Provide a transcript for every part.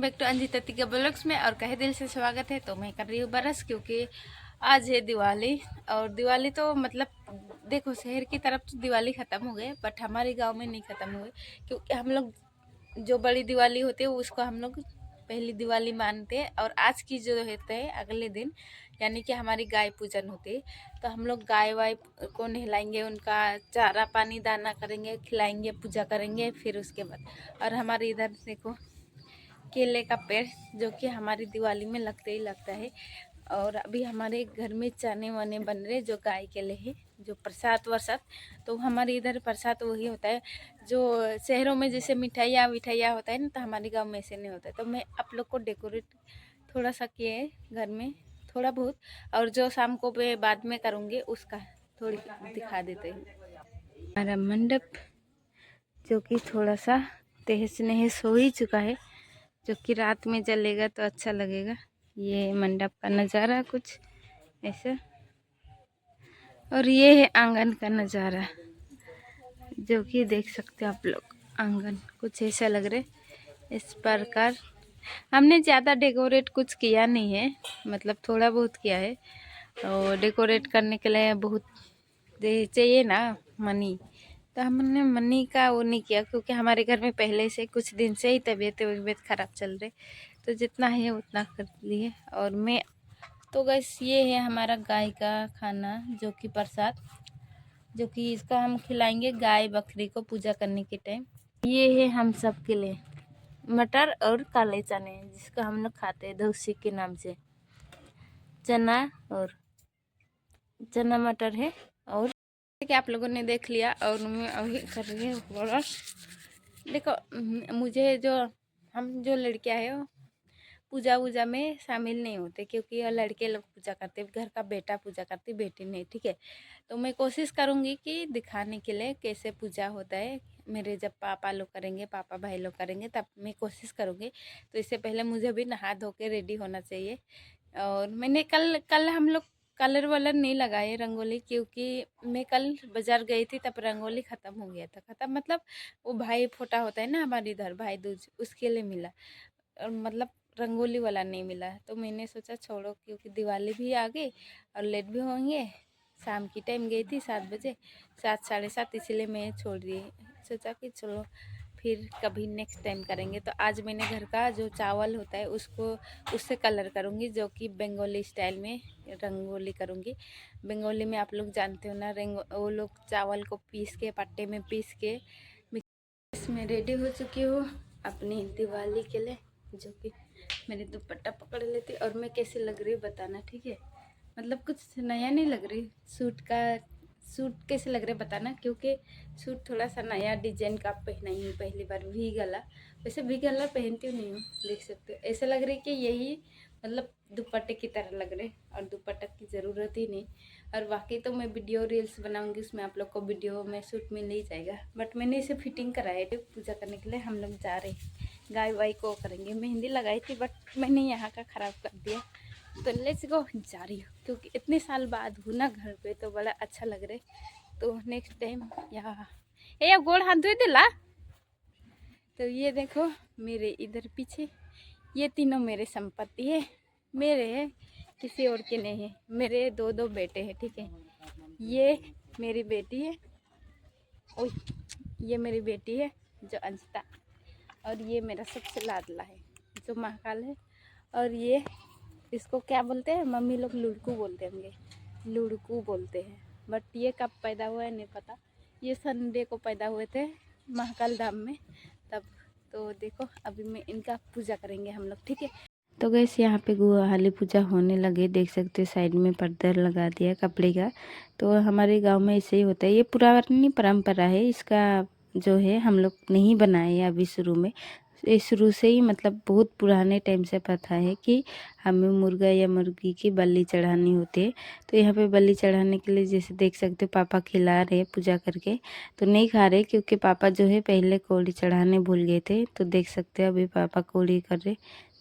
Welcome back to Anjita के blogs में और कहे दिल से स्वागत है। तो मैं कर रही हूँ बरस, क्योंकि आज है दिवाली। और दिवाली तो मतलब देखो, शहर की तरफ तो दिवाली ख़त्म हो गए, बट हमारे गांव में नहीं ख़त्म हुए, क्योंकि हम लोग जो बड़ी दिवाली होती है उसको हम लोग पहली दिवाली मानते हैं। और आज की जो होते है अगले दिन, यानी कि हमारी गाय पूजन होती है, तो हम लोग गाय वाय को नहलाएंगे, उनका चारा पानी दाना करेंगे, खिलाएंगे, पूजा करेंगे। फिर उसके बाद और हमारे इधर देखो केले का पेड़, जो कि हमारी दिवाली में लगते ही लगता है। और अभी हमारे घर में चने वने बन रहे, जो गाय के लिए है, जो प्रसाद वरसाद। तो हमारे इधर प्रसाद वही होता है, जो शहरों में जैसे मिठाइयाँ विठाइयाँ होता है ना, तो हमारे गांव में ऐसे नहीं होता है। तो मैं आप लोग को डेकोरेट थोड़ा सा किए है घर में, थोड़ा बहुत। और जो शाम को मैं बाद में करूँगी उसका थोड़ी दिखा देते हैं। हमारा मंडप जो कि थोड़ा सा तहस नहस हो ही चुका है, जो कि रात में जलेगा तो अच्छा लगेगा। ये मंडप का नज़ारा कुछ ऐसा, और ये है आंगन का नज़ारा, जो कि देख सकते हो आप लोग। आंगन कुछ ऐसा लग रहा है इस प्रकार। हमने ज़्यादा डेकोरेट कुछ किया नहीं है, मतलब थोड़ा बहुत किया है। और डेकोरेट करने के लिए बहुत चाहिए ना, मनी। तो हमने मनी का वो नहीं किया, क्योंकि हमारे घर में पहले से कुछ दिन से ही तबीयत ख़राब चल रही, तो जितना है उतना कर लिए। और मैं तो गैस, ये है हमारा गाय का खाना, जो कि प्रसाद, जो कि इसका हम खिलाएंगे गाय बकरी को पूजा करने के टाइम। ये है हम सब के लिए मटर और काले चने, जिसका हम लोग खाते हैं दोसी के नाम से। चना और चना मटर है। और कि आप लोगों ने देख लिया, और मैं अभी कर रही हूँ। देखो, मुझे जो हम जो लड़कियां है वो पूजा वूजा में शामिल नहीं होते, क्योंकि ये लड़के लोग पूजा करते, घर का बेटा पूजा करती, बेटी नहीं, ठीक है। तो मैं कोशिश करूँगी कि दिखाने के लिए कैसे पूजा होता है। मेरे जब पापा लोग करेंगे, पापा भाई लोग करेंगे, तब मैं कोशिश करूँगी। तो इससे पहले मुझे भी नहा धो के रेडी होना चाहिए। और मैंने कल हम लोग कलर वलर नहीं लगाए रंगोली, क्योंकि मैं कल बाज़ार गई थी, तब रंगोली ख़त्म हो गया था। ख़त्म मतलब वो भाई फोटा होता है ना हमारे इधर, भाई दूज, उसके लिए मिला। और मतलब रंगोली वाला नहीं मिला, तो मैंने सोचा छोड़ो, क्योंकि दिवाली भी आ गई और लेट भी होंगे। शाम की टाइम गई थी 7 बजे, 7 साढ़े 7, इसलिए मैं छोड़ दी। सोचा कि चलो फिर कभी नेक्स्ट टाइम करेंगे। तो आज मैंने घर का जो चावल होता है उसको उससे कलर करूँगी, जो कि बंगाली स्टाइल में रंगोली करूँगी। बंगाली में आप लोग जानते हो ना, वो लोग चावल को पीस के, पट्टे में पीस के। इसमें रेडी हो चुकी हूँ अपनी दिवाली के लिए, जो कि मेरी दुपट्टा पकड़ लेती। और मैं कैसी लग रही बताना, ठीक है। मतलब कुछ नया नहीं लग रही, सूट कैसे लग रहा है बताना, क्योंकि सूट थोड़ा सा नया डिजाइन का पहना ही हूँ पहली बार। वी गला, वैसे वी गला पहनती नहीं हूँ, देख सकते हो। ऐसा लग रही है कि यही मतलब दुपट्टे की तरह लग रहे, और दुपट्टा की ज़रूरत ही नहीं। और बाकी तो मैं वीडियो रील्स बनाऊंगी, उसमें आप लोग को वीडियो में सूट मिल ही जाएगा। बट मैंने इसे फिटिंग कराया है। पूजा करने के लिए हम लोग जा रहे हैं, गाय वाय को करेंगे। मेहंदी लगाई थी, बट मैंने यहाँ का ख़राब कर दिया। तो लेट्स गो, जा रही हूँ, क्योंकि इतने साल बाद हूँ ना घर पे, तो बड़ा अच्छा लग रहा है। तो नेक्स्ट टाइम यहाँ ये गोड़ हाथ धोई दिला। तो ये देखो मेरे इधर पीछे, ये तीनों मेरे संपत्ति है, मेरे है, किसी और के नहीं है। मेरे दो दो बेटे हैं, ठीक है। ये मेरी बेटी है, ओए, ये मेरी बेटी है जो अंशिता, और ये मेरा सबसे लाडला है जो महाकाल है। और ये इसको क्या बोलते हैं, मम्मी लोग लुड़कू बोलते होंगे, लुड़कू बोलते हैं। बट ये कब पैदा हुआ है नहीं पता, ये संडे को पैदा हुए थे महाकाल धाम में तब। तो देखो अभी मैं इनका पूजा करेंगे हम लोग, ठीक है। तो गैस यहाँ पे गुहाली पूजा होने लगे, देख सकते हो साइड में पर्दा लगा दिया कपड़े का। तो हमारे गांव में ऐसे ही होता है, ये पुरानी परंपरा है। इसका जो है हम लोग नहीं बनाए अभी शुरू में, ये शुरू से ही मतलब बहुत पुराने टाइम से प्रथा है कि हमें मुर्गा या मुर्गी की बलि चढ़ानी होती है। तो यहाँ पे बलि चढ़ाने के लिए जैसे देख सकते हो पापा खिला रहे पूजा करके, तो नहीं खा रहे, क्योंकि पापा जो है पहले कोड़ी चढ़ाने भूल गए थे। तो देख सकते हो अभी पापा कोड़ी कर रहे,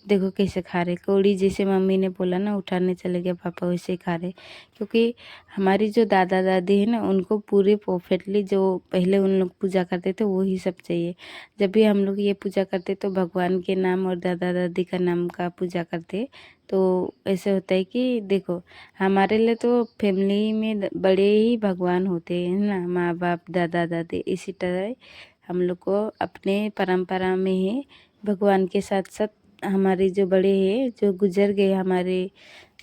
देखो कैसे खा रहे, कौड़ी जैसे मम्मी ने बोला ना उठाने चले गए पापा वैसे ही खा रहे। क्योंकि हमारी जो दादा दादी है ना उनको पूरे परफेक्टली जो पहले उन लोग पूजा करते थे वही सब चाहिए। जब भी हम लोग ये पूजा करते तो भगवान के नाम और दादा दादी का नाम का पूजा करते। तो ऐसे होता है कि देखो हमारे लिए तो फैमिली में बड़े ही भगवान होते हैं ना, माँ बाप दादा दादी। इसी तरह हम लोग को अपने परंपरा में ही भगवान के साथ साथ हमारे जो बड़े हैं जो गुजर गए हमारे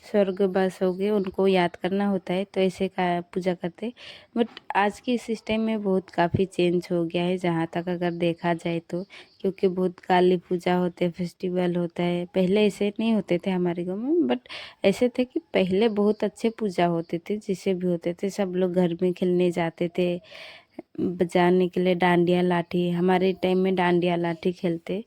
स्वर्गवास हो गए उनको याद करना होता है। तो ऐसे का पूजा करते। बट आज के सिस्टम में बहुत काफ़ी चेंज हो गया है जहाँ तक अगर देखा जाए तो। क्योंकि बहुत काली पूजा होते हैं, फेस्टिवल होता है। पहले ऐसे नहीं होते थे हमारे गाँव में, बट ऐसे थे कि पहले बहुत अच्छे पूजा होते थे। जिसे भी होते थे सब लोग घर में खेलने जाते थे, बजाने के लिए डांडिया लाठी। हमारे टाइम में डांडिया लाठी खेलते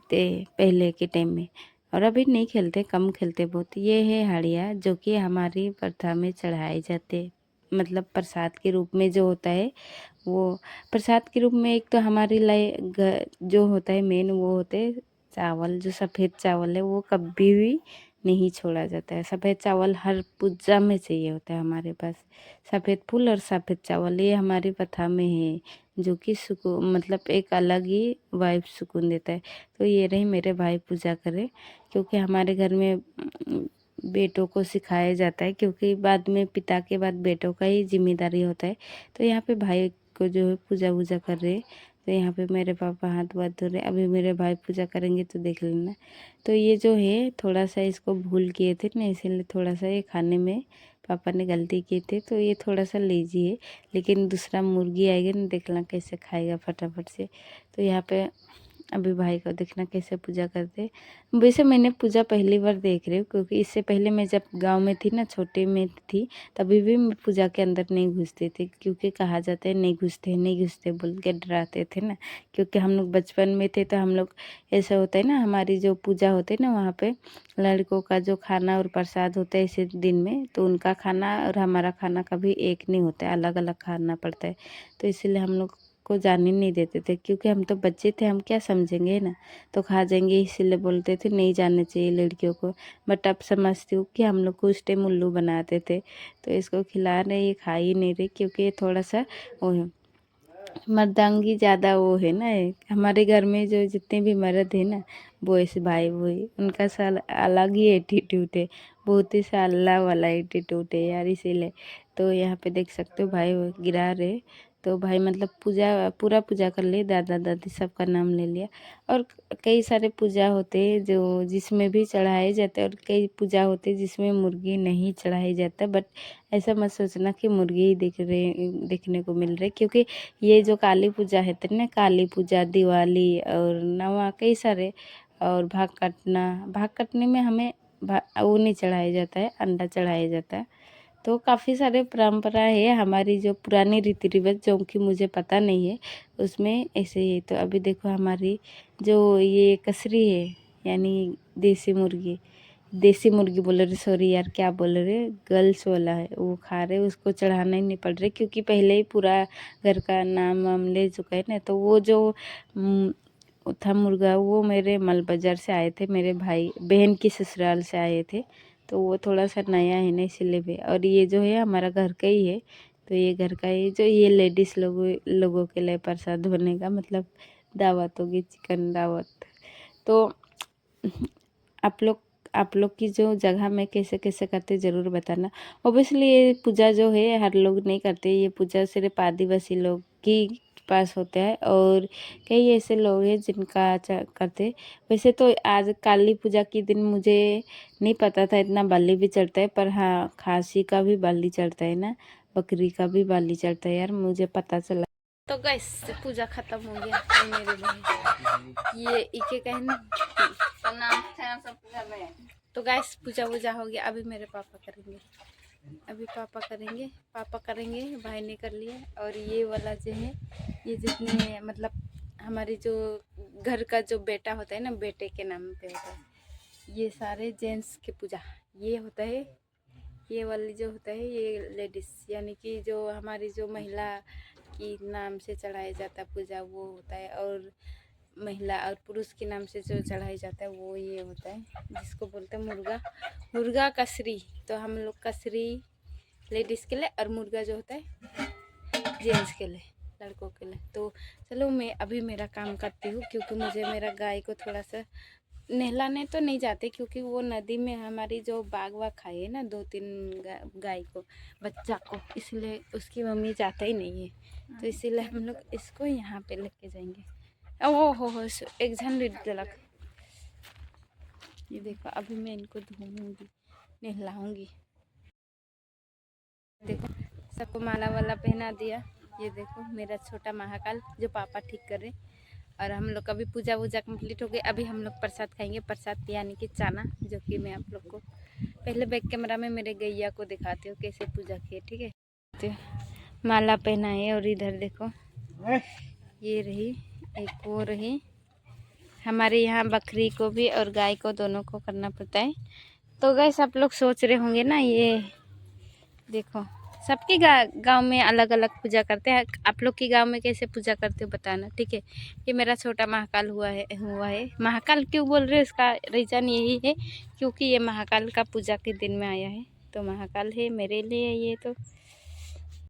थे पहले के टाइम में, और अभी नहीं खेलते, कम खेलते बहुत। ये है हाड़िया जो कि हमारी प्रथा में चढ़ाए जाते, मतलब प्रसाद के रूप में जो होता है वो। प्रसाद के रूप में एक तो हमारी जो होता है मेन वो होते हैं चावल। जो सफ़ेद चावल है वो कभी भी नहीं छोड़ा जाता है। सफ़ेद चावल हर पूजा में चाहिए होता है हमारे पास। सफ़ेद फूल और सफ़ेद चावल ये हमारी प्रथा में है, जो कि सुकून मतलब एक अलग ही वाइब सुकून देता है। तो ये रही मेरे भाई पूजा करे। क्योंकि हमारे घर में बेटों को सिखाया जाता है, क्योंकि बाद में पिता के बाद बेटों का ही जिम्मेदारी होता है। तो यहाँ पे भाई को जो है पूजा वूजा कर रहे हैं। तो यहाँ पे मेरे पापा हाथ वाथ धो रहे। अभी मेरे भाई पूजा करेंगे तो देख लेना। तो ये जो है थोड़ा सा इसको भूल किए थे ना, इसीलिए थोड़ा सा ये खाने में पापा ने गलती की थी। तो ये थोड़ा सा लीजिए, लेकिन दूसरा मुर्गी आएगा ना देखना कैसे खाएगा फटाफट से। तो यहाँ पे अभी भाई को देखना कैसे पूजा करते। वैसे मैंने पूजा पहली बार देख रही हूँ, क्योंकि इससे पहले मैं जब गांव में थी ना, छोटे में थी, तभी भी मैं पूजा के अंदर नहीं घुसती थी। क्योंकि कहा जाता है नहीं घुसते बोल के डराते थे ना। क्योंकि हम लोग बचपन में थे तो हम लोग ऐसा होता है ना, हमारी जो पूजा होती है ना वहाँ पे लड़कों का जो खाना और प्रसाद होता है इसी दिन में, तो उनका खाना और हमारा खाना कभी एक नहीं होता है, अलग अलग खाना पड़ता है। तो इसीलिए हम लोग को जाने नहीं देते थे, क्योंकि हम तो बच्चे थे, हम क्या समझेंगे ना, तो खा जाएंगे, इसीलिए बोलते थे नहीं जाने चाहिए लड़कियों को। बट अब समझती हूँ कि हम लोग को उस टाइम उल्लू बनाते थे। तो इसको खिला रहे, ये खा ही नहीं रही, क्योंकि ये थोड़ा सा वो है मर्दांगी ज़्यादा वो है ना। हमारे घर में जो जितने भी मर्द है ना वो ऐसे भाई वो है, उनका साल अलग ही एटीट्यूड है, बहुत ही सा अल्लाह वाला एटीट्यूड है यार, इसीलिए। तो यहाँ पे देख सकते हो भाई वो गिरा रहे। तो भाई मतलब पूजा पूरा पूजा कर लिए, दादा दादी सबका नाम ले लिया। और कई सारे पूजा होते हैं जो जिसमें भी चढ़ाए जाते हैं, और कई पूजा होते हैं जिसमें मुर्गी नहीं चढ़ाई जाता। बट ऐसा मत सोचना कि मुर्गी ही देखने को मिल रही, क्योंकि ये जो काली पूजा है ना, काली पूजा, दिवाली और नवा कई सारे, और भाग कटने में हमें वो नहीं चढ़ाया जाता है, अंडा चढ़ाया जाता है। तो काफ़ी सारे परंपरा है हमारी जो पुरानी रीति रिवाज, जो कि मुझे पता नहीं है उसमें ऐसे ही है। तो अभी देखो हमारी जो ये कसरी है, यानी देसी मुर्गी बोल रहे, सॉरी यार क्या बोल रहे, गर्ल्स वाला है वो खा रहे, उसको चढ़ाना ही नहीं पड़ रहा, क्योंकि पहले ही पूरा घर का नाम वाम ले चुका है ना। तो वो जो था मुर्गा, वो मेरे मल बाजार से आए थे, मेरे भाई बहन की ससुराल से आए थे। तो वो थोड़ा सा नया है ना, इसीलिए भी। और ये जो है हमारा घर का ही है। तो ये घर का ही जो ये लेडीज़ लोगों के लिए प्रसाद बनेगा, मतलब दावत होगी, चिकन दावत। तो आप लोग की जो जगह में कैसे कैसे करते ज़रूर बताना। ओबियसली ये पूजा जो है हर लोग नहीं करते, ये पूजा सिर्फ आदिवासी लोग की पास होता है, और कई ऐसे लोग हैं जिनका करते। वैसे तो आज काली पूजा के दिन मुझे नहीं पता था इतना बलि भी चढ़ता है, पर हाँ खांसी का भी बलि चढ़ता है ना, बकरी का भी बलि चढ़ता है यार, मुझे पता चला। तो गैस पूजा खत्म हो गया। ये मेरे भाई ये इके कहना नाम था सब पूजा में। तो गैस पूजा वूजा हो गया, अभी मेरे पापा करेंगे, पापा करेंगे, भाई ने कर लिया। और ये वाला जो है, ये जितने मतलब हमारी जो घर का जो बेटा होता है ना, बेटे के नाम पे होता है, ये सारे जेंट्स की पूजा ये होता है। ये वाली जो होता है ये लेडीज़, यानी कि जो हमारी जो महिला की नाम से चढ़ाया जाता है पूजा वो होता है। और महिला और पुरुष के नाम से जो चढ़ाई जाता है वो ये होता है, जिसको बोलते हैं मुर्गा। मुर्गा कसरी, तो हम लोग कसरी लेडीज़ के लिए और मुर्गा जो होता है जेंट्स के लिए, लड़कों के लिए। तो चलो मैं अभी मेरा काम करती हूँ, क्योंकि मुझे मेरा गाय को थोड़ा सा नहलाने तो नहीं जाते, क्योंकि वो नदी में हमारी जो बाग वाग खाई है ना 2-3 गाय को, बच्चा को, इसलिए उसकी मम्मी जाता ही नहीं है। तो इसीलिए हम लोग इसको यहाँ पे लेके जाएंगे। ओ हो एक झन लीड दिलक। ये देखो अभी मैं इनको धोऊंगी, नहलाऊंगी। देखो सबको माला वाला पहना दिया। ये देखो मेरा छोटा महाकाल जो पापा ठीक कर रहे। और हम लोग का भी पूजा वूजा कंप्लीट हो गई। अभी हम लोग प्रसाद खाएंगे, प्रसाद यानी कि चाना, जो कि मैं आप लोग को पहले बैक कैमरा में मेरे गैया को दिखाती हूँ कैसे पूजा किए, ठीक है। तो माला पहनाए और इधर देखो ये रही, एक वो रही। हमारे यहाँ बकरी को भी और गाय को दोनों को करना पड़ता है। तो गैस आप लोग सोच रहे होंगे ना, ये देखो सबके गांव में अलग अलग पूजा करते हैं। आप लोग के गांव में कैसे पूजा करते हो बताना, ठीक है। ये मेरा छोटा महाकाल हुआ है। महाकाल क्यों बोल रहे हैं, इसका रीज़न यही है क्योंकि ये महाकाल का पूजा के दिन में आया है, तो महाकाल है मेरे लिए ये। तो